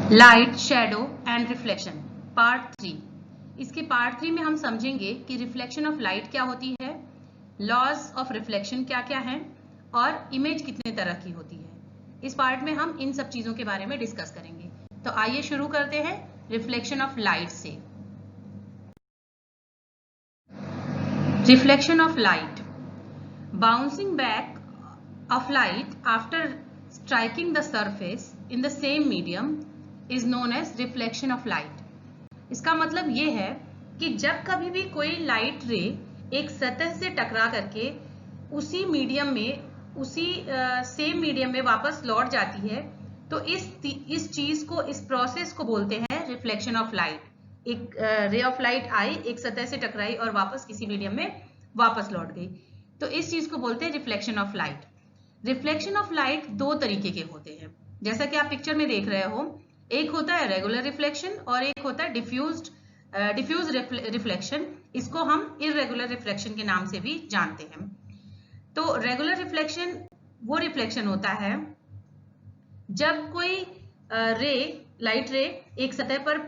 Light, shadow and reflection part 3। इसके part 3 में हम समझेंगे कि रिफ्लेक्शन ऑफ लाइट क्या होती है, लॉज ऑफ रिफ्लेक्शन क्या क्या है और इमेज कितने तरह की होती है। इस पार्ट में हम इन सब चीजों के बारे में डिस्कस करेंगे। तो आइए शुरू करते हैं रिफ्लेक्शन ऑफ लाइट से। Reflection of light, bouncing back of light after striking the surface in the same medium is known as reflection of light। इसका मतलब ये है कि जब कभी भी कोई लाइट रे एक सतह से टकरा करके उसी मीडियम में उसी सेम मीडियम में वापस लौट जाती है तो इस चीज को, इस प्रोसेस को बोलते हैं रिफ्लेक्शन ऑफ लाइट। एक रे ऑफ लाइट आई, एक सतह से टकराई और वापस किसी मीडियम में वापस लौट गई, तो इस चीज को बोलते हैं reflection of light. Reflection of light दो तरीके के होते हैं, जैसा कि आप पिक्चर में देख रहे हो। एक होता है रेगुलर रिफ्लेक्शन और एक होता है डिफ्यूज रिफ्लेक्शन। इसको हम इररेगुलर रिफ्लेक्शन के नाम से भी जानते हैं। तो रेगुलर रिफ्लेक्शन वो रिफ्लेक्शन होता है जब कोई लाइट रे एक सतह पर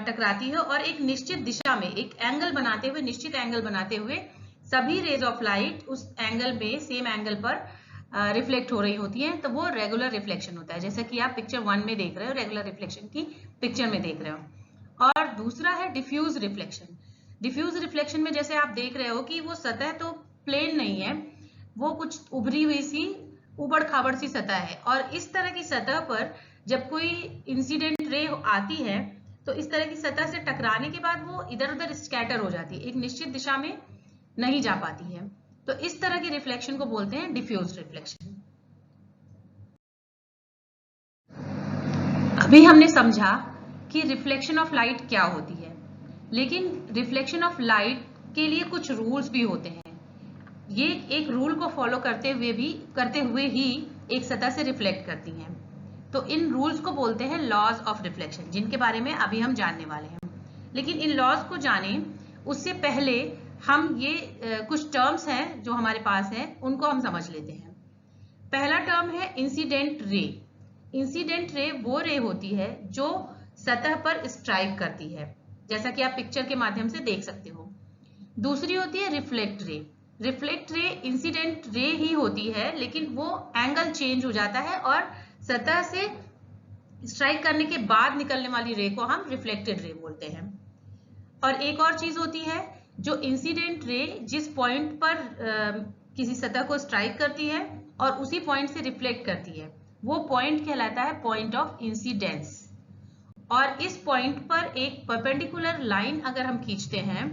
टकराती है और एक निश्चित दिशा में एक एंगल बनाते हुए, निश्चित एंगल बनाते हुए सभी रेज ऑफ लाइट उस एंगल में, सेम एंगल पर रिफ्लेक्ट हो रही होती है, तो वो रेगुलर रिफ्लेक्शन होता है, जैसा कि आप पिक्चर 1 में देख रहे हो, रेगुलर रिफ्लेक्शन की पिक्चर में देख रहे हो। और दूसरा है डिफ्यूज रिफ्लेक्शन। डिफ्यूज रिफ्लेक्शन में जैसे आप देख रहे हो कि वो सतह तो प्लेन नहीं है, वो कुछ उभरी हुई सी, उबड़ खाबड़ सी सतह है, और इस तरह की सतह पर जब कोई इंसिडेंट रे आती है तो इस तरह की सतह से टकराने के बाद वो इधर उधर स्कैटर हो जाती है, एक निश्चित दिशा में नहीं जा पाती है। तो इस तरह के रिफ्लेक्शन को बोलते हैं डिफ्यूज रिफ्लेक्शन। अभी हमने समझा कि रिफ्लेक्शन ऑफ लाइट क्या होती है, लेकिन रिफ्लेक्शन ऑफ लाइट के लिए कुछ रूल्स भी होते हैं। ये एक रूल को फॉलो करते हुए ही एक सतह से रिफ्लेक्ट करती हैं। तो इन रूल्स को बोलते हैं लॉज ऑफ रिफ्लेक्शन, जिनके बारे में अभी हम जानने वाले हैं। लेकिन इन लॉज को जाने उससे पहले हम ये कुछ टर्म्स हैं जो हमारे पास हैं, उनको हम समझ लेते हैं। पहला टर्म है इंसिडेंट रे। इंसिडेंट रे वो रे होती है जो सतह पर स्ट्राइक करती है, जैसा कि आप पिक्चर के माध्यम से देख सकते हो। दूसरी होती है रिफ्लेक्ट रे। रिफ्लेक्ट रे इंसिडेंट रे ही होती है, लेकिन वो एंगल चेंज हो जाता है और सतह से स्ट्राइक करने के बाद निकलने वाली रे को हम रिफ्लेक्टेड रे बोलते हैं। और एक और चीज होती है, जो इंसिडेंट रे जिस पॉइंट पर किसी सतह को स्ट्राइक करती है और उसी पॉइंट से रिफ्लेक्ट करती है, वो पॉइंट कहलाता है पॉइंट ऑफ इंसिडेंस। और इस पॉइंट पर एक परपेंडिकुलर लाइन अगर हम खींचते हैं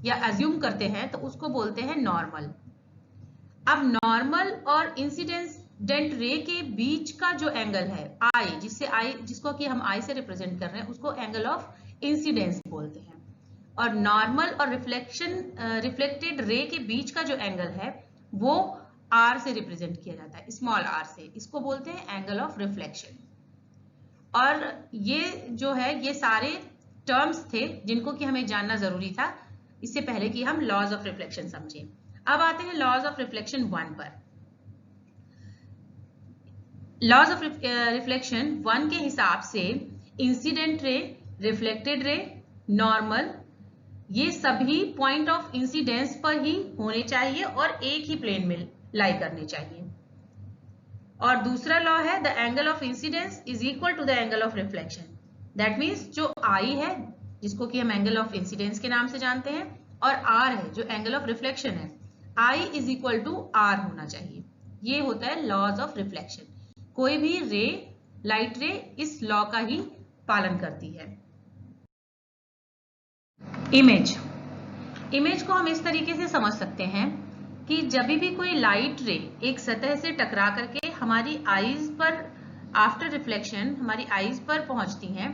या अज्यूम करते हैं तो उसको बोलते हैं नॉर्मल। अब नॉर्मल और इंसिडेंट रे के बीच का जो एंगल है आई, जिसको कि हम आई से रिप्रेजेंट कर रहे हैं, उसको एंगल ऑफ इंसिडेंस बोलते हैं। और नॉर्मल और रिफ्लेक्टेड रे के बीच का जो एंगल है वो आर से रिप्रेजेंट किया जाता है, स्मॉल आर से। इसको बोलते हैं एंगल ऑफ रिफ्लेक्शन। और ये जो है, ये सारे टर्म्स थे जिनको कि हमें जानना जरूरी था इससे पहले कि हम लॉज ऑफ रिफ्लेक्शन समझें। अब आते हैं लॉज ऑफ रिफ्लेक्शन 1 पर। लॉज ऑफ रिफ्लेक्शन 1 के हिसाब से incident ray, reflected ray, normal, ये सभी पॉइंट ऑफ इंसिडेंस पर ही होने चाहिए और एक ही प्लेन में लाई करने चाहिए। और दूसरा लॉ है the angle of incidence is equal to the angle of reflection. That means जो आई है, जिसको कि हम एंगल ऑफ इंसिडेंस के नाम से जानते हैं, और आर है जो एंगल ऑफ रिफ्लेक्शन है, I is equal to are होना चाहिए। ये होता है लॉज ऑफ रिफ्लेक्शन। कोई भी रे, लाइट रे, इस लॉ का ही पालन करती है। इमेज को हम इस तरीके से समझ सकते हैं कि जब भी कोई लाइट रे एक सतह से टकरा करके हमारी आईज पर, आफ्टर रिफ्लेक्शन हमारी आईज पर पहुंचती हैं,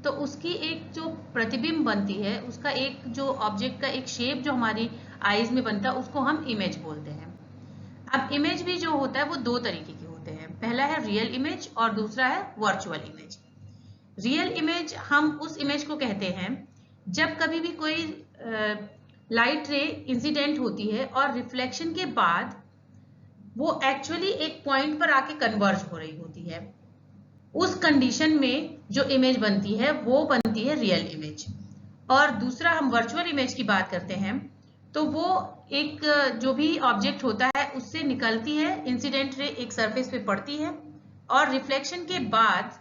तो उसकी एक जो प्रतिबिंब बनती है, उसका एक जो ऑब्जेक्ट का एक शेप जो हमारी आईज में बनता है, उसको हम इमेज बोलते हैं। अब इमेज भी जो होता है वो दो तरीके के होते हैं। पहला है रियल इमेज और दूसरा है वर्चुअल इमेज। रियल इमेज हम उस इमेज को कहते हैं जब कभी भी कोई लाइट रे इंसिडेंट होती है और रिफ्लेक्शन के बाद वो एक्चुअली एक पॉइंट पर आके कन्वर्ज हो रही होती है। उस कंडीशन में जो इमेज बनती है वो बनती है रियल इमेज। और दूसरा हम वर्चुअल इमेज की बात करते हैं तो वो एक जो भी ऑब्जेक्ट होता है उससे निकलती है इंसिडेंट रे, एक सरफेस पे पड़ती है और रिफ्लेक्शन के बाद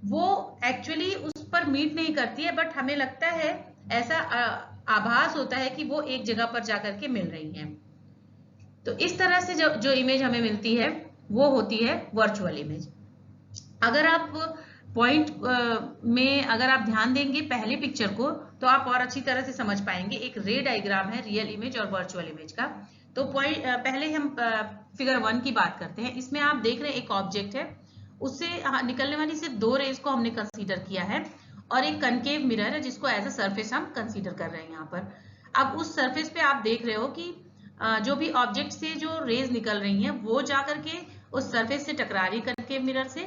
वो एक्चुअली उस पर मीट नहीं करती है, बट हमें लगता है ऐसा आभास होता है कि वो एक जगह पर जाकर के मिल रही है। तो इस तरह से जो इमेज हमें मिलती है वो होती है वर्चुअल इमेज। अगर आप पॉइंट में अगर आप ध्यान देंगे पहले पिक्चर को तो आप और अच्छी तरह से समझ पाएंगे। एक रे डायग्राम है रियल इमेज और वर्चुअल इमेज का। तो पॉइंट पहले हम फिगर 1 की बात करते हैं। इसमें आप देख रहे हैं एक ऑब्जेक्ट है, उससे निकलने वाली सिर्फ 2 रेज को हमने कंसीडर किया है और एक कनकेव मिरर है जिसको एज अ सरफेस हम कंसीडर कर रहे हैं यहाँ पर। अब उस सरफेस पे आप देख रहे हो कि जो भी ऑब्जेक्ट से जो रेज निकल रही हैं वो जाकर के उस सरफेस से टकरा रही कनकेव मिरर से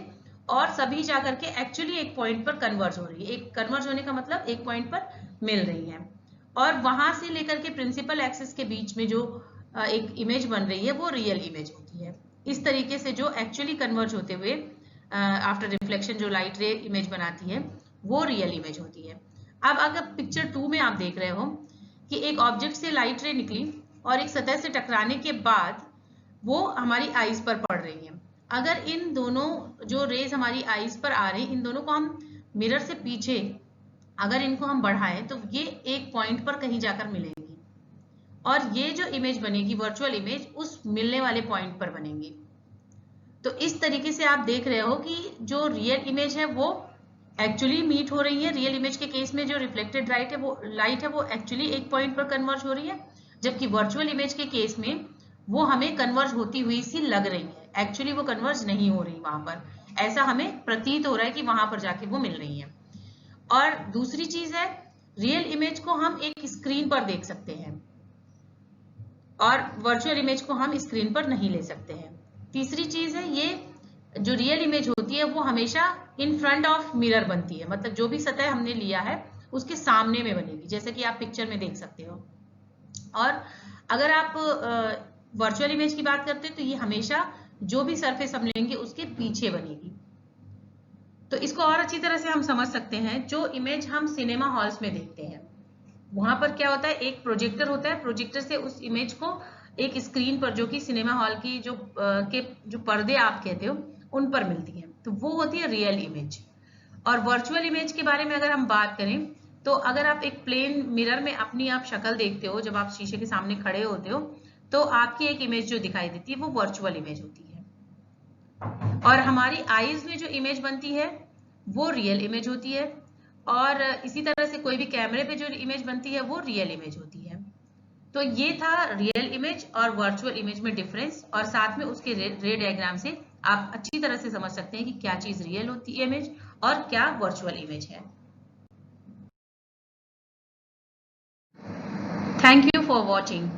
और सभी जाकर के एक्चुअली एक पॉइंट पर कन्वर्ज हो रही है। एक कन्वर्ज होने का मतलब एक पॉइंट पर मिल रही है और वहां से लेकर के प्रिंसिपल एक्सिस के बीच में जो एक इमेज बन रही है वो रियल इमेज होती है। इस तरीके से जो एक्चुअली कन्वर्ज होते हुए आफ्टर रिफ्लेक्शन जो लाइट रे इमेज बनाती है वो रियल इमेज होती है। अब अगर पिक्चर 2 में आप देख रहे हो कि एक ऑब्जेक्ट से लाइट रे निकली और एक सतह से टकराने के बाद वो हमारी आईज पर पड़ रही है। अगर इन दोनों जो रेज हमारी आईज पर आ रही, इन दोनों को हम मिरर से पीछे अगर इनको हम बढ़ाएं तो ये एक पॉइंट पर कहीं जाकर मिलेंगी और ये जो इमेज बनेगी वर्चुअल इमेज उस मिलने वाले पॉइंट पर बनेगी। तो इस तरीके से आप देख रहे हो कि जो रियल इमेज है वो एक्चुअली मीट हो रही है। रियल इमेज के केस में जो रिफ्लेक्टेड लाइट है वो एक्चुअली एक पॉइंट पर कन्वर्ज हो रही है, जबकि वर्चुअल इमेज के केस में वो हमें कन्वर्ज होती हुई सी लग रही है। एक्चुअली वो कन्वर्ज नहीं हो रही वहां पर, ऐसा हमें प्रतीत हो रहा है कि वहां पर जाके वो मिल रही है। और दूसरी चीज है रियल इमेज को हम एक स्क्रीन पर देख सकते हैं और वर्चुअल इमेज को हम स्क्रीन पर नहीं ले सकते हैं। तीसरी चीज है ये जो रियल इमेज होती है वो हमेशा इन फ्रंट ऑफ मिरर बनती है, मतलब जो भी सतह हमने लिया है उसके सामने में बनेगी, जैसे कि आप पिक्चर में देख सकते हो। और अगर आप वर्चुअल इमेज की बात करते हैं तो ये हमेशा जो भी सरफेस हम लेंगे उसके पीछे बनेगी। तो इसको और अच्छी तरह से हम समझ सकते हैं, जो इमेज हम सिनेमा हॉल्स में देखते हैं वहां पर क्या होता है, एक प्रोजेक्टर होता है, प्रोजेक्टर से उस इमेज को एक स्क्रीन पर जो कि सिनेमा हॉल की जो पर्दे आप कहते हो उन पर मिलती है, तो वो होती है रियल इमेज। और वर्चुअल इमेज के बारे में अगर हम बात करें तो अगर आप एक प्लेन मिरर में अपनी आप शक्ल देखते हो, जब आप शीशे के सामने खड़े होते हो तो आपकी एक इमेज जो दिखाई देती है वो वर्चुअल इमेज होती है। और हमारी आईज में जो इमेज बनती है वो रियल इमेज होती है और इसी तरह से कोई भी कैमरे पे जो इमेज बनती है वो रियल इमेज होती है। तो ये था रियल इमेज और वर्चुअल इमेज में डिफरेंस, और साथ में उसके रे डायग्राम से आप अच्छी तरह से समझ सकते हैं कि क्या चीज रियल होती है इमेज और क्या वर्चुअल इमेज है। Thank you for watching.